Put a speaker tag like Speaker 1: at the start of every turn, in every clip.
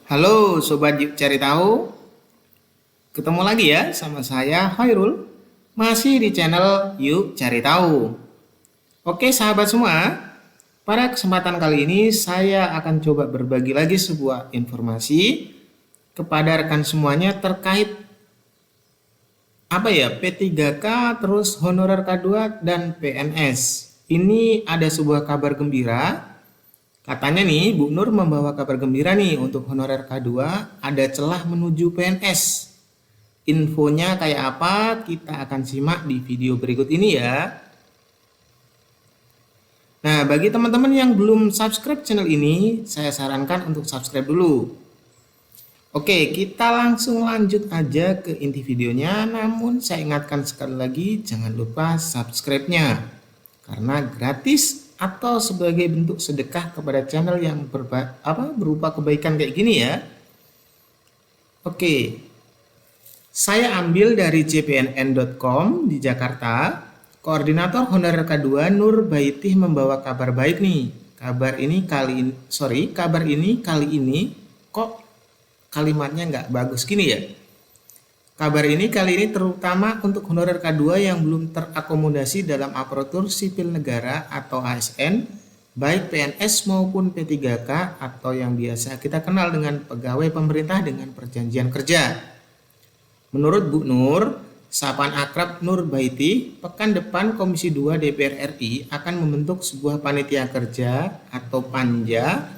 Speaker 1: Halo Sobat Yuk Cari Tahu, ketemu lagi ya sama saya Hairul, masih di channel Yuk Cari Tahu. Oke sahabat semua, pada kesempatan kali ini saya akan coba berbagi lagi sebuah informasi kepada rekan semuanya terkait P3K, terus honorer K2 dan PNS. Ini ada sebuah kabar gembira. Katanya nih, Bu Nur membawa kabar gembira nih untuk honorer K2 ada celah menuju PNS. Infonya kayak apa? Kita akan simak di video berikut ini ya. Nah, bagi teman-teman yang belum subscribe channel ini, saya sarankan untuk subscribe dulu. Oke, kita langsung lanjut aja ke inti videonya. Namun saya ingatkan sekali lagi, jangan lupa subscribe-nya. Karena gratis atau sebagai bentuk sedekah kepada channel yang berupa kebaikan kayak gini ya. Oke, saya ambil dari cpnn.com di Jakarta. Koordinator honorer K2 Nur Baitih membawa kabar baik nih. Kabar ini kali ini kok kalimatnya nggak bagus gini ya. Kabar ini kali ini terutama untuk honorer K2 yang belum terakomodasi dalam aparatur sipil negara atau ASN, baik PNS maupun P3K atau yang biasa kita kenal dengan pegawai pemerintah dengan perjanjian kerja. Menurut Bu Nur, sapaan akrab Nur Baiti, pekan depan Komisi 2 DPR RI akan membentuk sebuah panitia kerja atau panja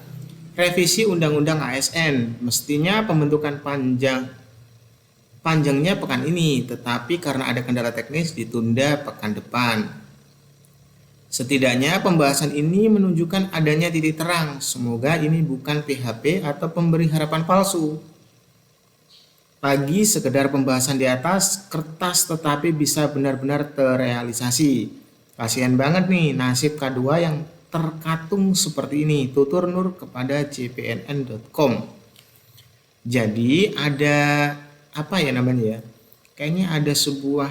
Speaker 1: revisi Undang-Undang ASN. Mestinya pembentukan panjangnya pekan ini, tetapi karena ada kendala teknis ditunda pekan depan. Setidaknya pembahasan ini menunjukkan adanya titik terang. Semoga ini bukan PHP atau pemberi harapan palsu. Lagi sekedar pembahasan di atas kertas tetapi bisa benar-benar terrealisasi. Kasihan banget nih nasib K2 yang terkatung seperti ini, tutur Nur kepada cpnn.com. Jadi ada kayaknya ada sebuah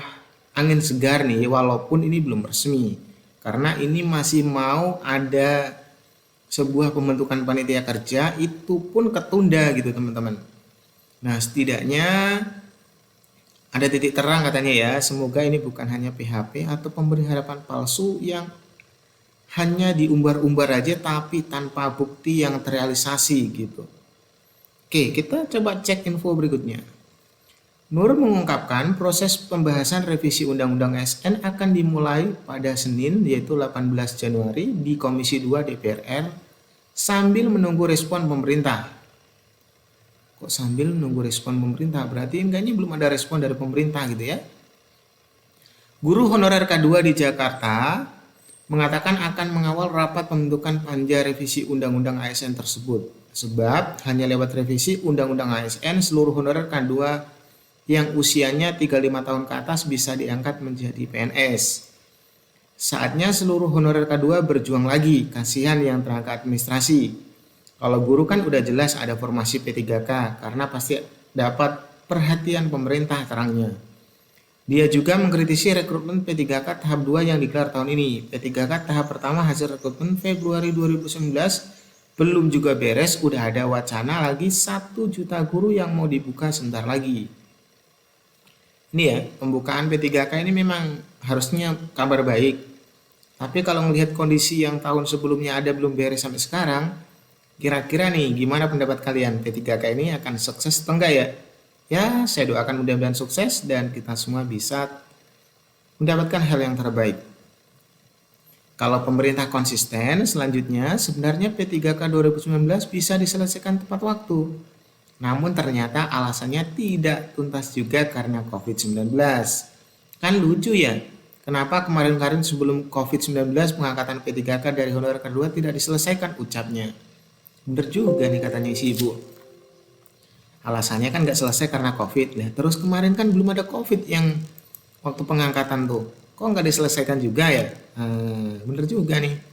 Speaker 1: angin segar nih, walaupun ini belum resmi, karena ini masih mau ada sebuah pembentukan panitia kerja, itu pun ketunda gitu teman-teman. Nah, setidaknya ada titik terang katanya ya. Semoga ini bukan hanya PHP atau pemberi harapan palsu yang hanya diumbar-umbar aja tapi tanpa bukti yang terrealisasi gitu. Oke, kita coba cek info berikutnya. Nur mengungkapkan proses pembahasan revisi Undang-Undang ASN akan dimulai pada Senin yaitu 18 Januari di Komisi 2 DPR sambil menunggu respon pemerintah. Kok sambil menunggu respon pemerintah? Berarti enggaknya belum ada respon dari pemerintah gitu ya. Guru honorer K2 di Jakarta mengatakan akan mengawal rapat pembentukan panja revisi Undang-Undang ASN tersebut. Sebab hanya lewat revisi Undang-Undang ASN seluruh honorer K2 yang usianya 35 tahun ke atas bisa diangkat menjadi PNS. Saatnya seluruh honorer K2 berjuang lagi, kasihan yang tenaga administrasi. Kalau guru kan udah jelas ada formasi P3K karena pasti dapat perhatian pemerintah terangnya. Dia juga mengkritisi rekrutmen P3K tahap 2 yang digelar tahun ini. P3K tahap pertama hasil rekrutmen Februari 2019 belum juga beres, udah ada wacana lagi 1 juta guru yang mau dibuka sebentar lagi. Ini ya, pembukaan P3K ini memang harusnya kabar baik. Tapi kalau melihat kondisi yang tahun sebelumnya ada belum beres sampai sekarang, kira-kira nih gimana pendapat kalian? P3K ini akan sukses atau enggak ya? Ya, saya doakan mudah-mudahan sukses dan kita semua bisa mendapatkan hal yang terbaik. Kalau pemerintah konsisten, selanjutnya sebenarnya P3K 2019 bisa diselesaikan tepat waktu. Namun ternyata alasannya tidak tuntas juga karena COVID-19. Kan lucu ya, kenapa kemarin-kemarin sebelum COVID-19 pengangkatan P3K dari honorer K2 tidak diselesaikan ucapnya. Bener juga nih katanya si ibu. Alasannya kan nggak selesai karena COVID. Nah, terus kemarin kan belum ada COVID yang waktu pengangkatan tuh. Kok nggak diselesaikan juga ya? Bener juga nih.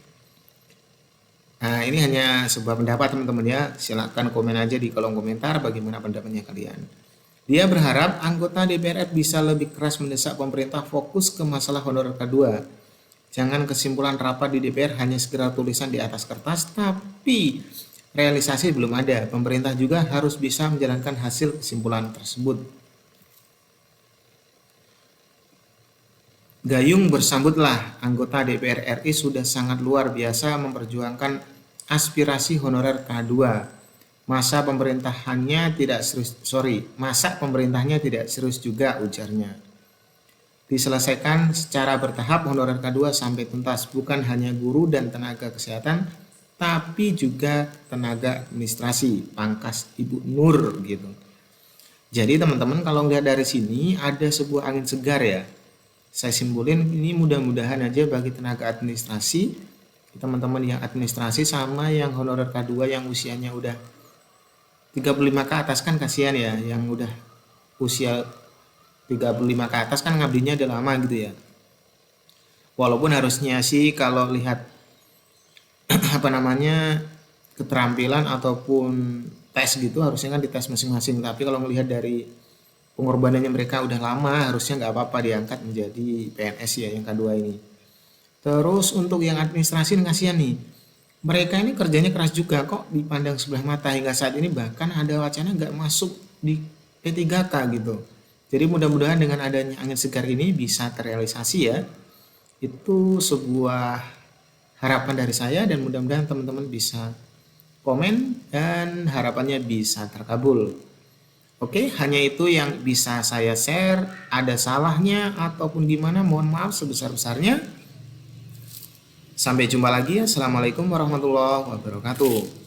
Speaker 1: Nah, ini hanya sebuah pendapat teman-teman ya. Silahkan komen aja di kolom komentar bagaimana pendapatnya kalian. Dia berharap anggota DPR bisa lebih keras mendesak pemerintah fokus ke masalah honorer K2. Jangan kesimpulan rapat di DPR hanya segera tulisan di atas kertas, tapi realisasi belum ada. Pemerintah juga harus bisa menjalankan hasil kesimpulan tersebut. Gayung bersambutlah, anggota DPR RI sudah sangat luar biasa memperjuangkan aspirasi honorer K2. Masa pemerintahnya tidak serius juga, ujarnya. Diselesaikan secara bertahap honorer K2 sampai tuntas, bukan hanya guru dan tenaga kesehatan, tapi juga tenaga administrasi, pangkas Ibu Nur gitu. Jadi teman-teman kalau lihat dari sini ada sebuah angin segar ya. Saya simpulin ini mudah-mudahan aja bagi tenaga administrasi, teman-teman yang administrasi sama yang honorer K2 yang usianya udah 35 ke atas kan kasihan ya, yang udah usia 35 ke atas kan ngabdinya udah lama gitu ya. Walaupun harusnya sih kalau lihat keterampilan ataupun tes gitu harusnya kan dites masing-masing, tapi kalau melihat dari pengorbanannya mereka udah lama harusnya nggak apa-apa diangkat menjadi PNS ya yang K2 ini. Terus untuk yang administrasi kasihan nih, mereka ini kerjanya keras juga kok dipandang sebelah mata hingga saat ini, bahkan ada wacana nggak masuk di P3K gitu. Jadi mudah-mudahan dengan adanya angin segar ini bisa terrealisasi ya. Itu sebuah harapan dari saya dan mudah-mudahan teman-teman bisa komen dan harapannya bisa terkabul. Oke, hanya itu yang bisa saya share. Ada salahnya ataupun gimana, mohon maaf sebesar-besarnya. Sampai jumpa lagi. Assalamualaikum warahmatullahi wabarakatuh.